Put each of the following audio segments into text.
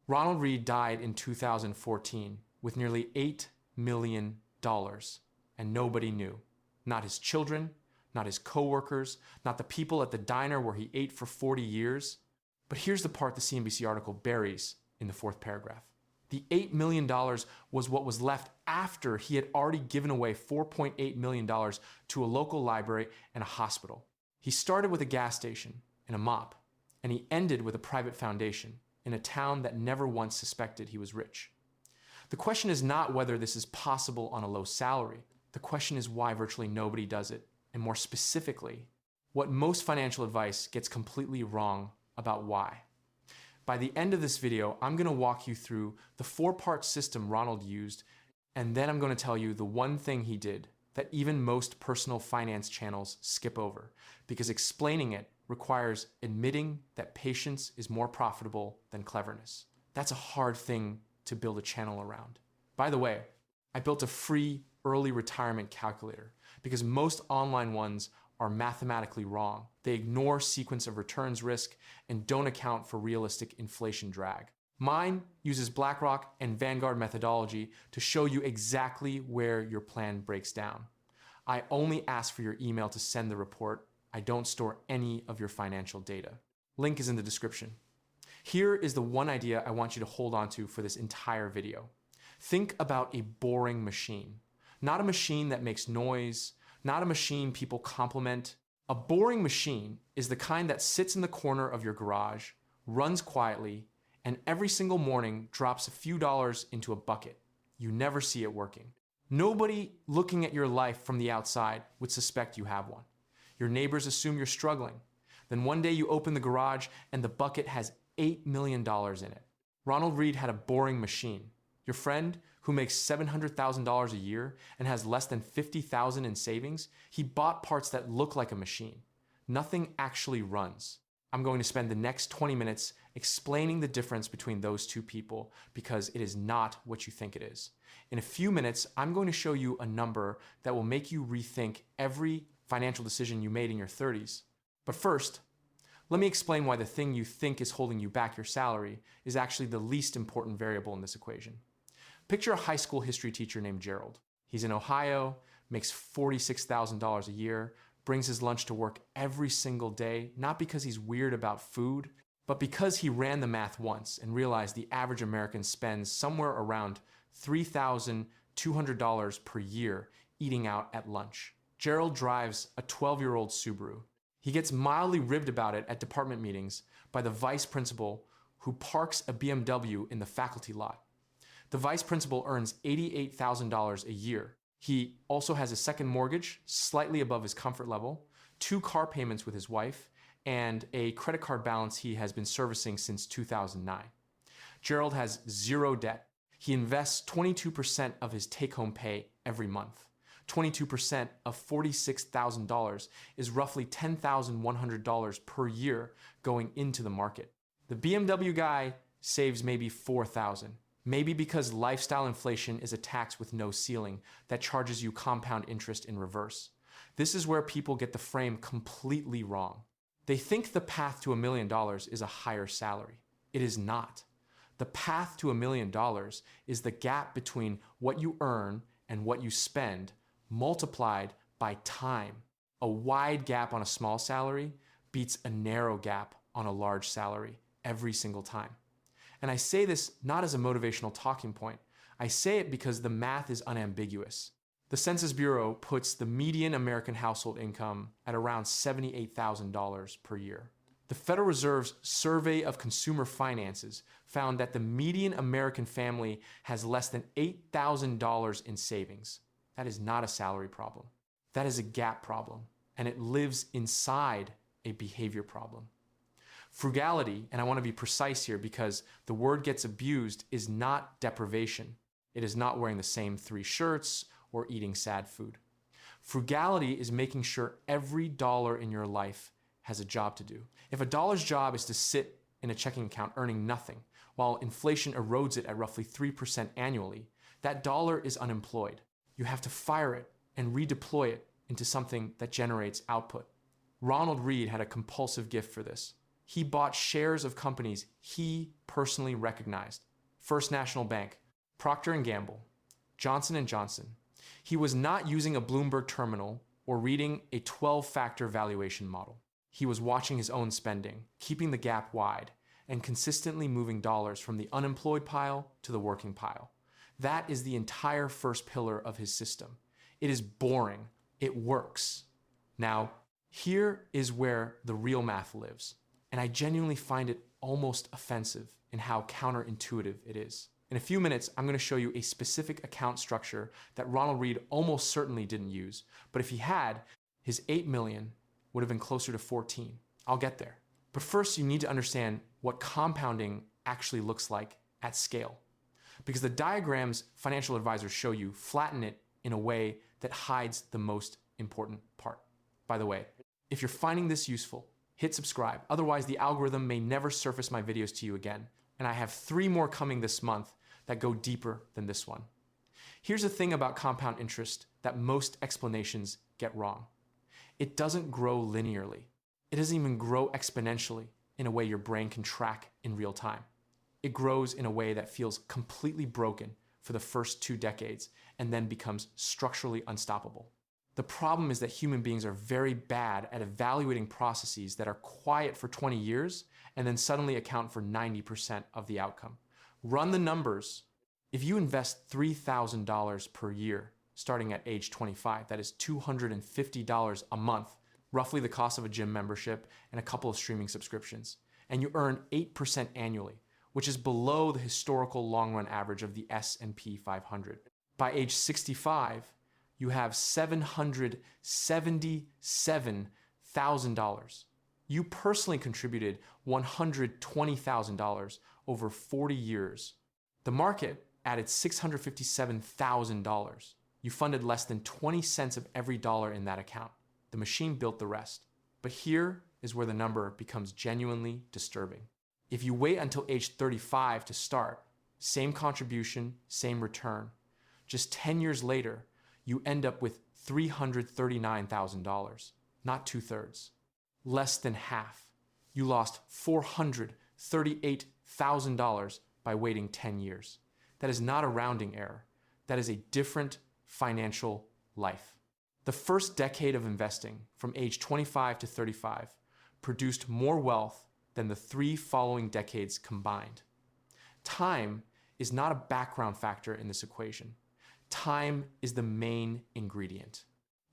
Ronald Read died in 2014 with nearly $8 million, and nobody knew. Not his children, not his coworkers, not the people at the diner where he ate for 40 years. But here's the part the CNBC article buries in the fourth paragraph. The $8 million was what was left after he had already given away $4.8 million to a local library and a hospital. He started with a gas station and a mop, and he ended with a private foundation in a town that never once suspected he was rich. The question is not whether this is possible on a low salary. The question is why virtually nobody does it, and more specifically, what most financial advice gets completely wrong about why. By the end of this video, I'm going to walk you through the four-part system Ronald used, and then I'm going to tell you the one thing he did that even most personal finance channels skip over, because explaining it requires admitting that patience is more profitable than cleverness. That's a hard thing to build a channel around. By the way, I built a free early retirement calculator because most online ones are mathematically wrong. They ignore sequence of returns risk and don't account for realistic inflation drag. Mine uses BlackRock and Vanguard methodology to show you exactly where your plan breaks down. I only ask for your email to send the report. I don't store any of your financial data. Link is in the description. Here is the one idea I want you to hold on to for this entire video. Think about a boring machine. Not a machine that makes noise, not a machine people compliment. A boring machine is the kind that sits in the corner of your garage, runs quietly, and every single morning drops a few dollars into a bucket. You never see it working. Nobody looking at your life from the outside would suspect you have one. Your neighbors assume you're struggling. Then one day you open the garage and the bucket has $8 million in it. Ronald Read had a boring machine. Your friend who makes $700,000 a year and has less than $50,000 in savings, he bought parts that look like a machine. Nothing actually runs. I'm going to spend the next 20 minutes explaining the difference between those two people because it is not what you think it is. In a few minutes, I'm going to show you a number that will make you rethink every financial decision you made in your 30s. But first, let me explain why the thing you think is holding you back, your salary, is actually the least important variable in this equation. Picture a high school history teacher named Gerald. He's in Ohio, makes $46,000 a year, brings his lunch to work every single day, not because he's weird about food, but because he ran the math once and realized the average American spends somewhere around $3,200 per year eating out at lunch. Gerald drives a 12-year-old Subaru. He gets mildly ribbed about it at department meetings by the vice principal who parks a BMW in the faculty lot. The vice principal earns $88,000 a year. He also has a second mortgage, slightly above his comfort level, 2 car payments with his wife, and a credit card balance he has been servicing since 2009. Gerald has 0 debt. He invests 22% of his take-home pay every month. 22% of $46,000 is roughly $10,100 per year going into the market. The BMW guy saves maybe $4,000. Maybe because lifestyle inflation is a tax with no ceiling that charges you compound interest in reverse. This is where people get the frame completely wrong. They think the path to $1 million is a higher salary. It is not. The path to $1 million is the gap between what you earn and what you spend multiplied by time. A wide gap on a small salary beats a narrow gap on a large salary every single time. And I say this not as a motivational talking point. I say it because the math is unambiguous. The Census Bureau puts the median American household income at around $78,000 per year. The Federal Reserve's Survey of Consumer Finances found that the median American family has less than $8,000 in savings. That is not a salary problem. That is a gap problem, and it lives inside a behavior problem. Frugality, and I want to be precise here because the word gets abused, is not deprivation. It is not wearing the same 3 shirts or eating sad food. Frugality is making sure every dollar in your life has a job to do. If a dollar's job is to sit in a checking account earning nothing, while inflation erodes it at roughly 3% annually, that dollar is unemployed. You have to fire it and redeploy it into something that generates output. Ronald Read had a compulsive gift for this. He bought shares of companies he personally recognized. First National Bank, Procter & Gamble, Johnson & Johnson. He was not using a Bloomberg terminal or reading a 12-factor valuation model. He was watching his own spending, keeping the gap wide, and consistently moving dollars from the unemployed pile to the working pile. That is the entire first pillar of his system. It is boring. It works. Now, here is where the real math lives, and I genuinely find it almost offensive in how counterintuitive it is. In a few minutes, I'm going to show you a specific account structure that Ronald Read almost certainly didn't use, but if he had, his 8 million would have been closer to 14. I'll get there. But first, you need to understand what compounding actually looks like at scale. Because the diagrams financial advisors show you flatten it in a way that hides the most important part. By the way, if you're finding this useful, hit subscribe. Otherwise, the algorithm may never surface my videos to you again. And I have 3 more coming this month that go deeper than this one. Here's the thing about compound interest that most explanations get wrong. It doesn't grow linearly. It doesn't even grow exponentially in a way your brain can track in real time. It grows in a way that feels completely broken for the first 2 decades and then becomes structurally unstoppable. The problem is that human beings are very bad at evaluating processes that are quiet for 20 years and then suddenly account for 90% of the outcome. Run the numbers. If you invest $3,000 per year starting at age 25, that is $250 a month, roughly the cost of a gym membership and a couple of streaming subscriptions, and you earn 8% annually, which is below the historical long-run average of the S&P 500. By age 65, you have $777,000. You personally contributed $120,000 over 40 years. The market added $657,000. You funded less than 20 cents of every dollar in that account. The machine built the rest. But here is where the number becomes genuinely disturbing. If you wait until age 35 to start, same contribution, same return. Just 10 years later, you end up with $339,000, not 2/3. Less than half. You lost $438,000 by waiting 10 years. That is not a rounding error. That is a different financial life. The first decade of investing, from age 25 to 35, produced more wealth than the 3 following decades combined. Time is not a background factor in this equation. Time is the main ingredient.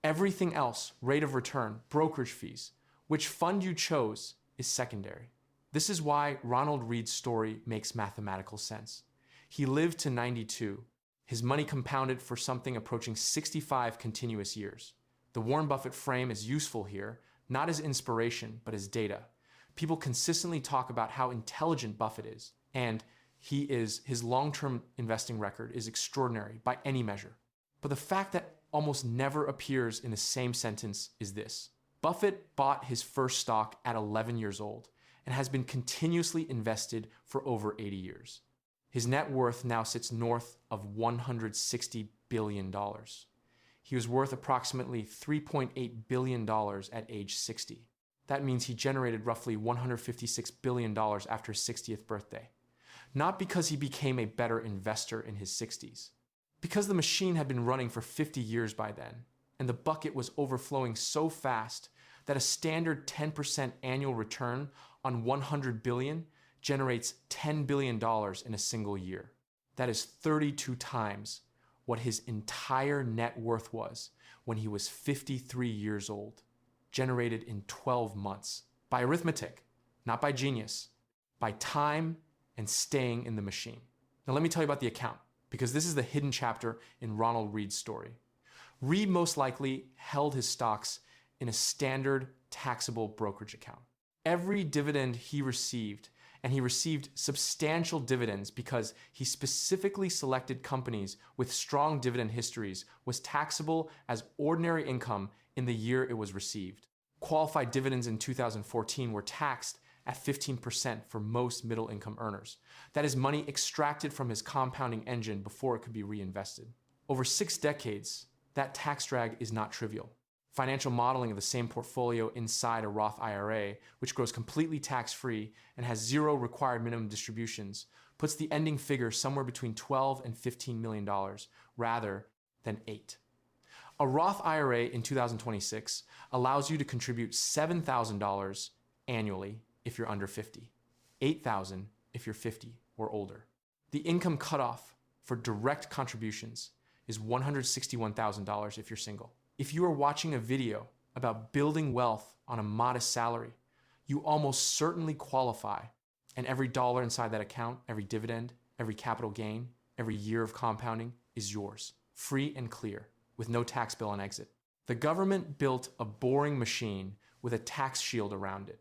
Everything else, rate of return, brokerage fees, which fund you chose, is secondary. This is why Ronald Read's story makes mathematical sense. He lived to 92. His money compounded for something approaching 65 continuous years. The Warren Buffett frame is useful here, not as inspiration, but as data. People consistently talk about how intelligent Buffett is, and his long-term investing record is extraordinary by any measure. But the fact that almost never appears in the same sentence is this. Buffett bought his first stock at 11 years old and has been continuously invested for over 80 years. His net worth now sits north of $160 billion. He was worth approximately $3.8 billion at age 60. That means he generated roughly $156 billion after his 60th birthday. Not because he became a better investor in his 60s. Because the machine had been running for 50 years by then, and the bucket was overflowing so fast that a standard 10% annual return on $100 billion generates $10 billion in a single year. That is 32 times what his entire net worth was when he was 53 years old, generated in 12 months. By arithmetic, not by genius, by time and staying in the machine. Now let me tell you about the account, because this is the hidden chapter in Ronald Read's story. Read most likely held his stocks in a standard taxable brokerage account. Every dividend he received, and he received substantial dividends because he specifically selected companies with strong dividend histories, was taxable as ordinary income in the year it was received. Qualified dividends in 2014 were taxed at 15% for most middle-income earners. That is money extracted from his compounding engine before it could be reinvested. Over 6 decades, that tax drag is not trivial. Financial modeling of the same portfolio inside a Roth IRA, which grows completely tax-free and has zero required minimum distributions, puts the ending figure somewhere between $12 and $15 million rather than $8. A Roth IRA in 2026 allows you to contribute $7,000 annually if you're under 50, $8,000 if you're 50 or older. The income cutoff for direct contributions is $161,000 if you're single. If you are watching a video about building wealth on a modest salary, you almost certainly qualify, and every dollar inside that account, every dividend, every capital gain, every year of compounding is yours, free and clear, with no tax bill on exit. The government built a boring machine with a tax shield around it.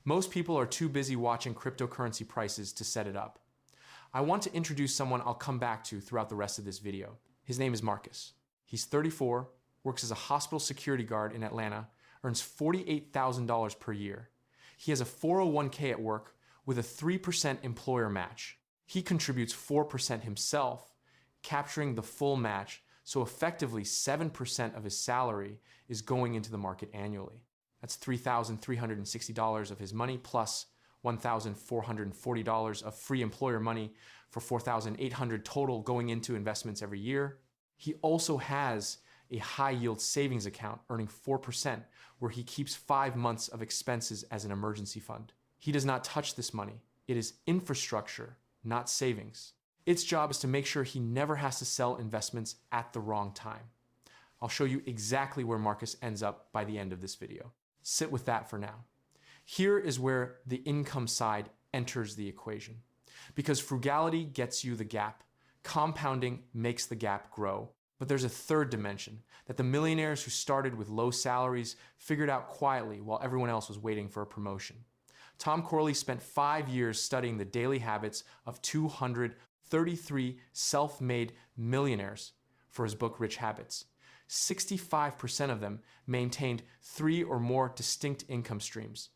Most people are too busy watching cryptocurrency prices to set it up. I want to introduce someone I'll come back to throughout the rest of this video. His name is Marcus. He's 34, works as a hospital security guard in Atlanta, earns $48,000 per year. He has a 401k at work with a 3% employer match. He contributes 4% himself, capturing the full match, so effectively 7% of his salary is going into the market annually. That's $3,360 of his money plus $1,440 of free employer money for $4,800 total going into investments every year. He also has a high-yield savings account earning 4% where he keeps 5 months of expenses as an emergency fund. He does not touch this money. It is infrastructure, not savings. Its job is to make sure he never has to sell investments at the wrong time. I'll show you exactly where Marcus ends up by the end of this video. Sit with that for now. Here is where the income side enters the equation. Because frugality gets you the gap, compounding makes the gap grow. But there's a third dimension that the millionaires who started with low salaries figured out quietly while everyone else was waiting for a promotion. Tom Corley spent 5 years studying the daily habits of 233 self-made millionaires for his book Rich Habits. 65% of them maintained 3 or more distinct income streams.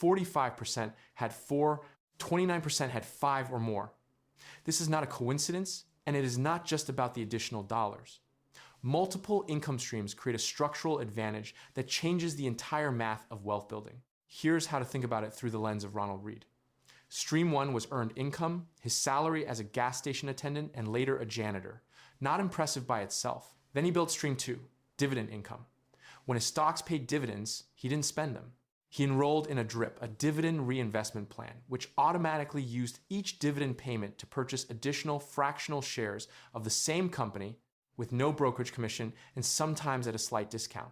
45% had 4, 29% had 5 or more. This is not a coincidence, and it is not just about the additional dollars. Multiple income streams create a structural advantage that changes the entire math of wealth building. Here's how to think about it through the lens of Ronald Reed. Stream 1 was earned income, his salary as a gas station attendant and later a janitor. Not impressive by itself. Then he built Stream 2, dividend income. When his stocks paid dividends, he didn't spend them. He enrolled in a DRIP, a dividend reinvestment plan, which automatically used each dividend payment to purchase additional fractional shares of the same company with no brokerage commission and sometimes at a slight discount.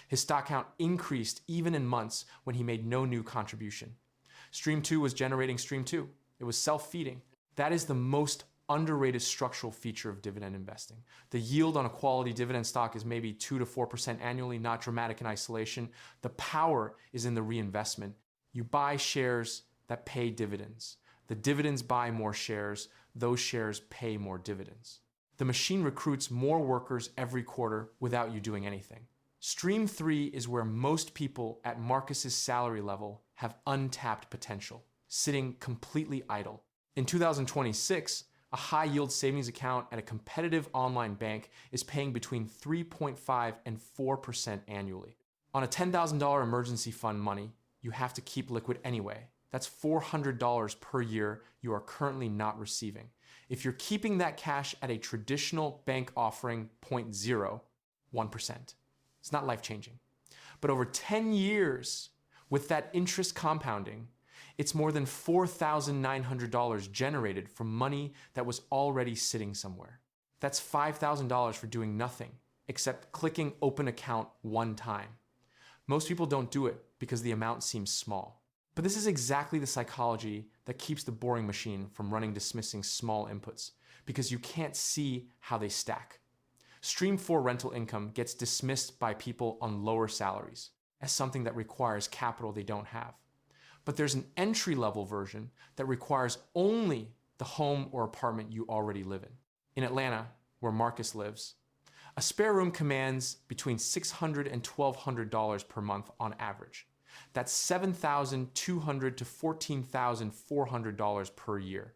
His stock count increased even in months when he made no new contribution. Stream 2 was generating Stream 2. It was self-feeding. That is the most underrated structural feature of dividend investing. The yield on a quality dividend stock is maybe 2 to 4% annually, not dramatic in isolation. The power is in the reinvestment. You buy shares that pay dividends. The dividends buy more shares. Those shares pay more dividends. The machine recruits more workers every quarter without you doing anything. Stream 3 is where most people at Marcus's salary level have untapped potential, sitting completely idle. In 2026, a high-yield savings account at a competitive online bank is paying between 3.5 and 4% annually. On a $10,000 emergency fund money, you have to keep liquid anyway. That's $400 per year you are currently not receiving. If you're keeping that cash at a traditional bank offering 0.0, 1%. It's not life-changing. But over 10 years, with that interest compounding, it's more than $4,900 generated from money that was already sitting somewhere. That's $5,000 for doing nothing except clicking open account one time. Most people don't do it because the amount seems small. But this is exactly the psychology that keeps the boring machine from running dismissing small inputs, because you can't see how they stack. Stream 4 rental income gets dismissed by people on lower salaries as something that requires capital they don't have. But there's an entry-level version that requires only the home or apartment you already live in. In Atlanta, where Marcus lives, a spare room commands between $600 and $1,200 per month on average. That's $7,200 to $14,400 per year.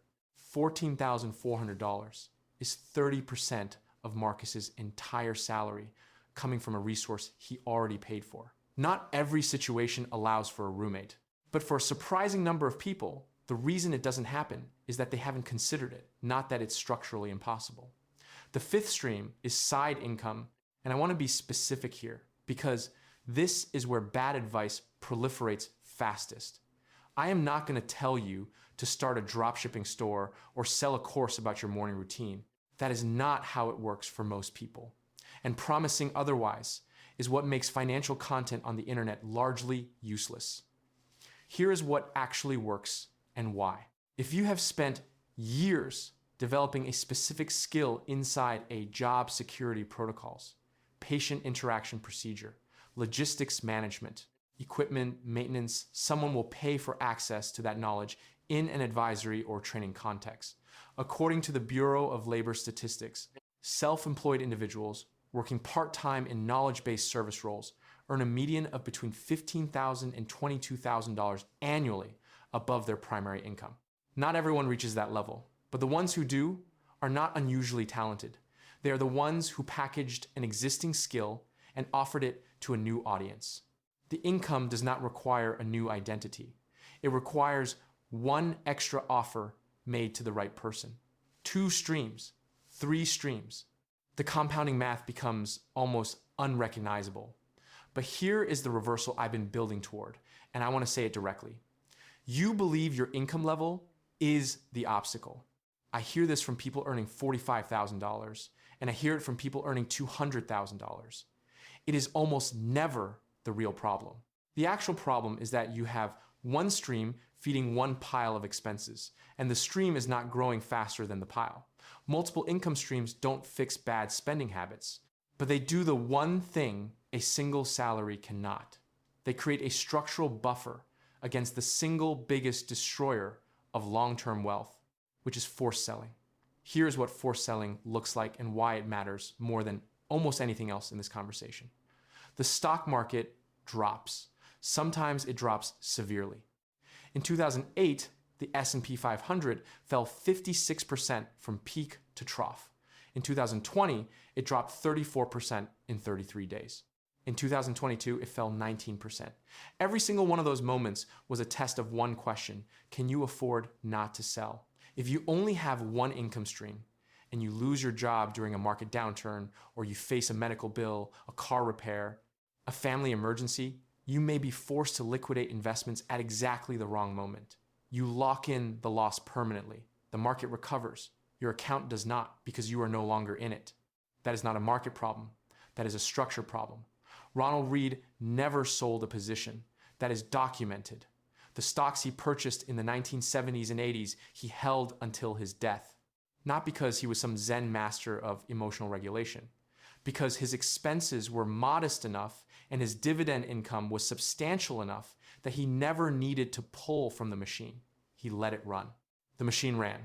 $14,400 is 30% of Marcus's entire salary coming from a resource he already paid for. Not every situation allows for a roommate, but for a surprising number of people, the reason it doesn't happen is that they haven't considered it, not that it's structurally impossible. The fifth stream is side income, and I want to be specific here because this is where bad advice proliferates fastest. I am not going to tell you to start a dropshipping store or sell a course about your morning routine. That is not how it works for most people. And promising otherwise is what makes financial content on the internet largely useless. Here is what actually works and why. If you have spent years developing a specific skill inside a job security protocols, patient interaction procedure, logistics management, equipment maintenance, someone will pay for access to that knowledge in an advisory or training context. According to the Bureau of Labor Statistics, self-employed individuals working part-time in knowledge-based service roles earn a median of between $15,000 and $22,000 annually above their primary income. Not everyone reaches that level, but the ones who do are not unusually talented. They are the ones who packaged an existing skill and offered it to a new audience. The income does not require a new identity. It requires one extra offer made to the right person. 2 streams, 3 streams. The compounding math becomes almost unrecognizable. But here is the reversal I've been building toward, and I want to say it directly. You believe your income level is the obstacle. I hear this from people earning $45,000, and I hear it from people earning $200,000. It is almost never the real problem. The actual problem is that you have one stream feeding one pile of expenses, and the stream is not growing faster than the pile. Multiple income streams don't fix bad spending habits, but they do the one thing a single salary cannot. They create a structural buffer against the single biggest destroyer of long-term wealth, which is forced selling. Here's what forced selling looks like and why it matters more than almost anything else in this conversation. The stock market drops. Sometimes it drops severely. In 2008, the S&P 500 fell 56% from peak to trough. In 2020, it dropped 34% in 33 days. In 2022, it fell 19%. Every single one of those moments was a test of one question: can you afford not to sell? If you only have one income stream and you lose your job during a market downturn, or you face a medical bill, a car repair, a family emergency, you may be forced to liquidate investments at exactly the wrong moment. You lock in the loss permanently. The market recovers. Your account does not, because you are no longer in it. That is not a market problem. That is a structure problem. Ronald Read never sold a position. That is documented. The stocks he purchased in the 1970s and 80s, he held until his death. Not because he was some Zen master of emotional regulation, because his expenses were modest enough and his dividend income was substantial enough that he never needed to pull from the machine. He let it run. The machine ran.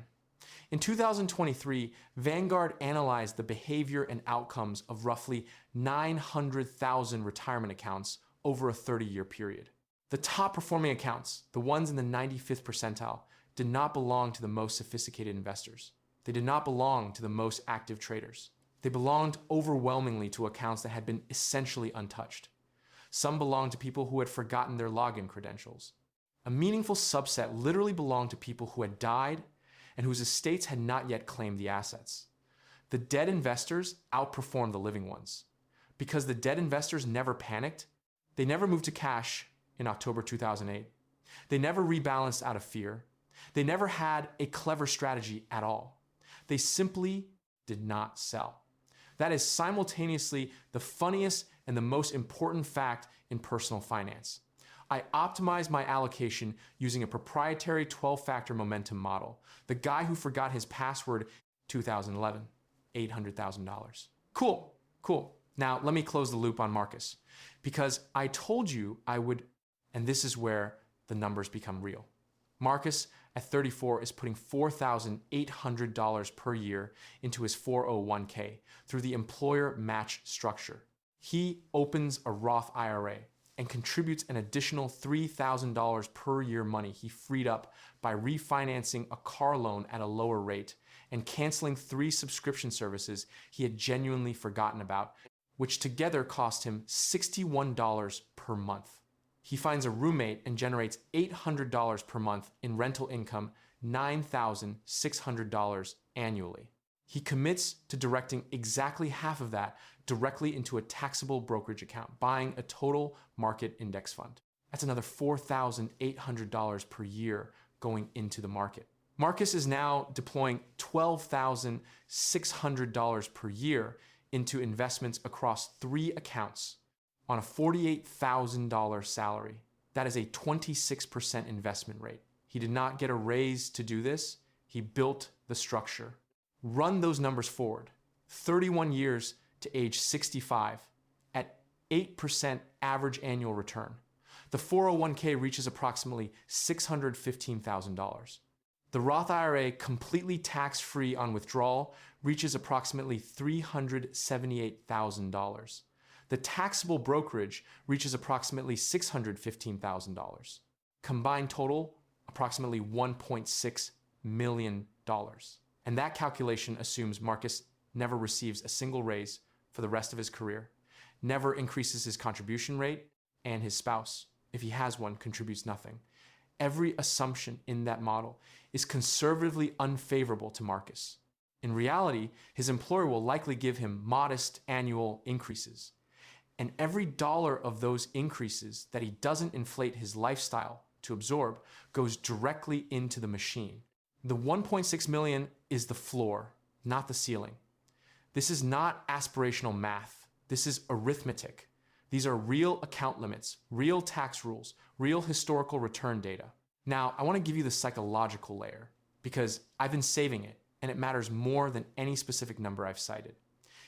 In 2023, Vanguard analyzed the behavior and outcomes of roughly 900,000 retirement accounts over a 30-year period. The top performing accounts, the ones in the 95th percentile, did not belong to the most sophisticated investors. They did not belong to the most active traders. They belonged overwhelmingly to accounts that had been essentially untouched. Some belonged to people who had forgotten their login credentials. A meaningful subset literally belonged to people who had died and whose estates had not yet claimed the assets. The dead investors outperformed the living ones. Because the dead investors never panicked, they never moved to cash in October 2008. They never rebalanced out of fear. They never had a clever strategy at all. They simply did not sell. That is simultaneously the funniest and the most important fact in personal finance. I optimized my allocation using a proprietary 12-factor momentum model. The guy who forgot his password 2011, $800,000. Cool. Now let me close the loop on Marcus, because I told you I would, and this is where the numbers become real. Marcus at 34 is putting $4,800 per year into his 401k through the employer match structure. He opens a Roth IRA and contributes an additional $3,000 per year money he freed up by refinancing a car loan at a lower rate and canceling 3 subscription services he had genuinely forgotten about, which together cost him $61 per month. He finds a roommate and generates $800 per month in rental income, $9,600 annually. He commits to directing exactly half of that directly into a taxable brokerage account, buying a total market index fund. That's another $4,800 per year going into the market. Marcus is now deploying $12,600 per year into investments across 3 accounts on a $48,000 salary. That is a 26% investment rate. He did not get a raise to do this. He built the structure. Run those numbers forward. 31 years to age 65 at 8% average annual return. The 401k reaches approximately $615,000. The Roth IRA, completely tax-free on withdrawal, reaches approximately $378,000. The taxable brokerage reaches approximately $615,000. Combined total, approximately $1.6 million. And that calculation assumes Marcus never receives a single raise for the rest of his career, never increases his contribution rate, and his spouse, if he has one, contributes nothing. Every assumption in that model is conservatively unfavorable to Marcus. In reality, his employer will likely give him modest annual increases. And every dollar of those increases that he doesn't inflate his lifestyle to absorb goes directly into the machine. The $1.6 million is the floor, not the ceiling. This is not aspirational math. This is arithmetic. These are real account limits, real tax rules, real historical return data. Now, I want to give you the psychological layer because I've been saving it and it matters more than any specific number I've cited.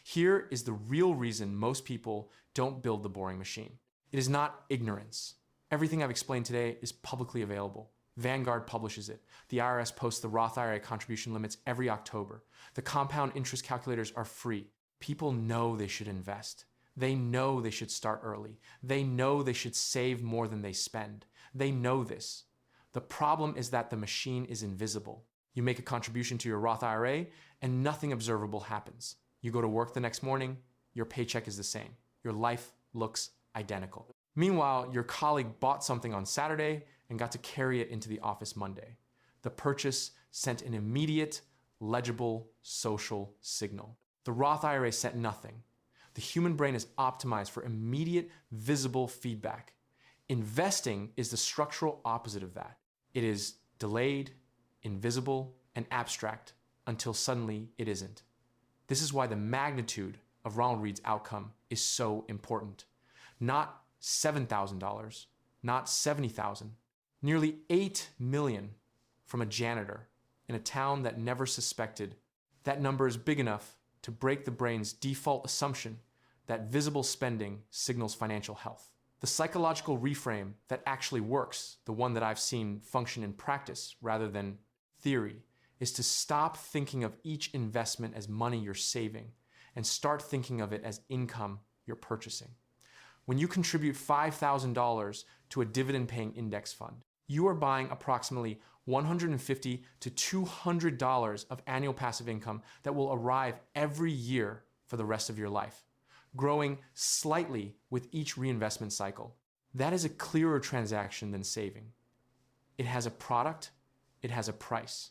Here is the real reason most people don't build the boring machine. It is not ignorance. Everything I've explained today is publicly available. Vanguard publishes it. The IRS posts the Roth IRA contribution limits every October. The compound interest calculators are free. People know they should invest. They know they should start early. They know they should save more than they spend. They know this. The problem is that the machine is invisible. You make a contribution to your Roth IRA and nothing observable happens. You go to work the next morning, your paycheck is the same. Your life looks identical. Meanwhile, your colleague bought something on Saturday and got to carry it into the office Monday. The purchase sent an immediate, legible social signal. The Roth IRA sent nothing. The human brain is optimized for immediate, visible feedback. Investing is the structural opposite of that. It is delayed, invisible, and abstract until suddenly it isn't. This is why the magnitude of Ronald Reed's outcome is so important. Not $7,000, not $70,000, nearly $8 million from a janitor in a town that never suspected. That number is big enough to break the brain's default assumption that visible spending signals financial health. The psychological reframe that actually works, the one that I've seen function in practice rather than theory, is to stop thinking of each investment as money you're saving and start thinking of it as income you're purchasing. When you contribute $5,000 to a dividend-paying index fund, you are buying approximately $150 to $200 of annual passive income that will arrive every year for the rest of your life, growing slightly with each reinvestment cycle. That is a clearer transaction than saving. It has a product, it has a price.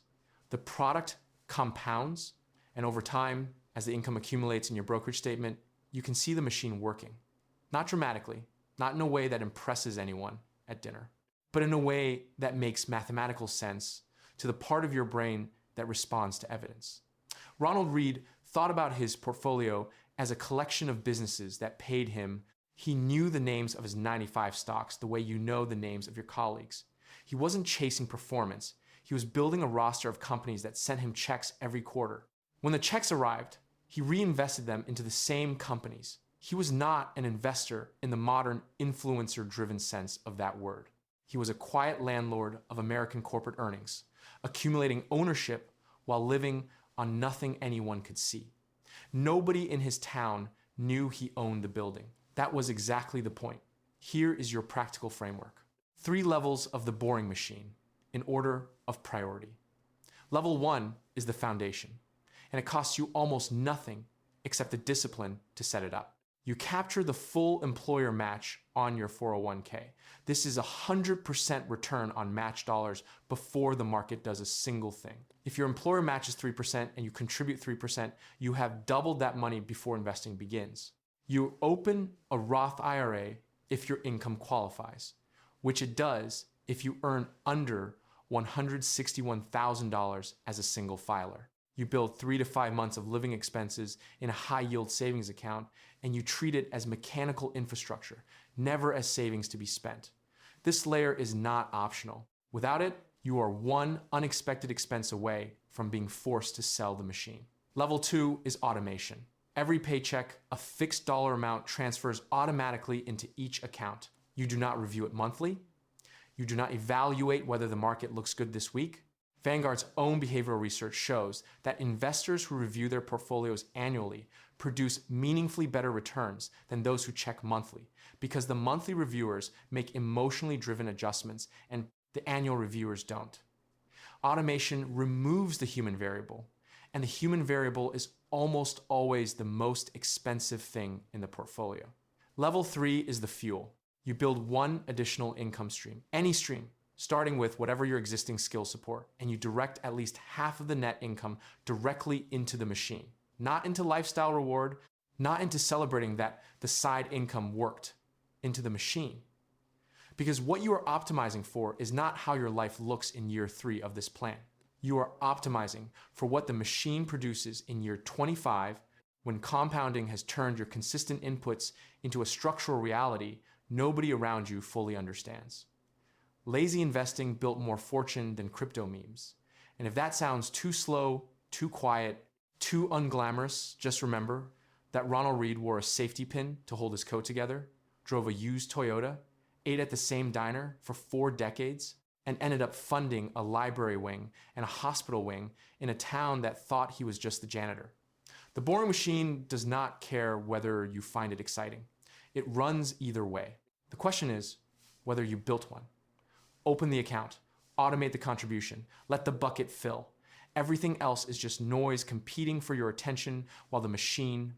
The product compounds, and over time, as the income accumulates in your brokerage statement, you can see the machine working. Not dramatically, not in a way that impresses anyone at dinner, but in a way that makes mathematical sense to the part of your brain that responds to evidence. Ronald Reed thought about his portfolio as a collection of businesses that paid him. He knew the names of his 95 stocks the way you know the names of your colleagues. He wasn't chasing performance. He was building a roster of companies that sent him checks every quarter. When the checks arrived, he reinvested them into the same companies. He was not an investor in the modern influencer-driven sense of that word. He was a quiet landlord of American corporate earnings, accumulating ownership while living on nothing anyone could see. Nobody in his town knew he owned the building. That was exactly the point. Here is your practical framework. 3 levels of the boring machine in order of priority. Level 1 is the foundation, and it costs you almost nothing except the discipline to set it up. You capture the full employer match on your 401k. This is 100% return on match dollars before the market does a single thing. If your employer matches 3% and you contribute 3%, you have doubled that money before investing begins. You open a Roth IRA if your income qualifies, which it does if you earn under $161,000 as a single filer. You build 3 to 5 months of living expenses in a high-yield savings account, and you treat it as mechanical infrastructure, never as savings to be spent. This layer is not optional. Without it, you are one unexpected expense away from being forced to sell the machine. Level 2 is automation. Every paycheck, a fixed dollar amount transfers automatically into each account. You do not review it monthly. You do not evaluate whether the market looks good this week. Vanguard's own behavioral research shows that investors who review their portfolios annually produce meaningfully better returns than those who check monthly, because the monthly reviewers make emotionally driven adjustments and the annual reviewers don't. Automation removes the human variable, and the human variable is almost always the most expensive thing in the portfolio. Level 3 is the fuel. You build one additional income stream, any stream, starting with whatever your existing skills support, and you direct at least half of the net income directly into the machine. Not into lifestyle reward, not into celebrating that the side income worked, into the machine. Because what you are optimizing for is not how your life looks in year 3 of this plan. You are optimizing for what the machine produces in year 25 when compounding has turned your consistent inputs into a structural reality nobody around you fully understands. Lazy investing built more fortune than crypto memes. And if that sounds too slow, too quiet, too unglamorous, just remember that Ronald Reed wore a safety pin to hold his coat together, drove a used Toyota, ate at the same diner for 4 decades, and ended up funding a library wing and a hospital wing in a town that thought he was just the janitor. The boring machine does not care whether you find it exciting. It runs either way. The question is whether you built one. Open the account, automate the contribution, let the bucket fill. Everything else is just noise competing for your attention while the machine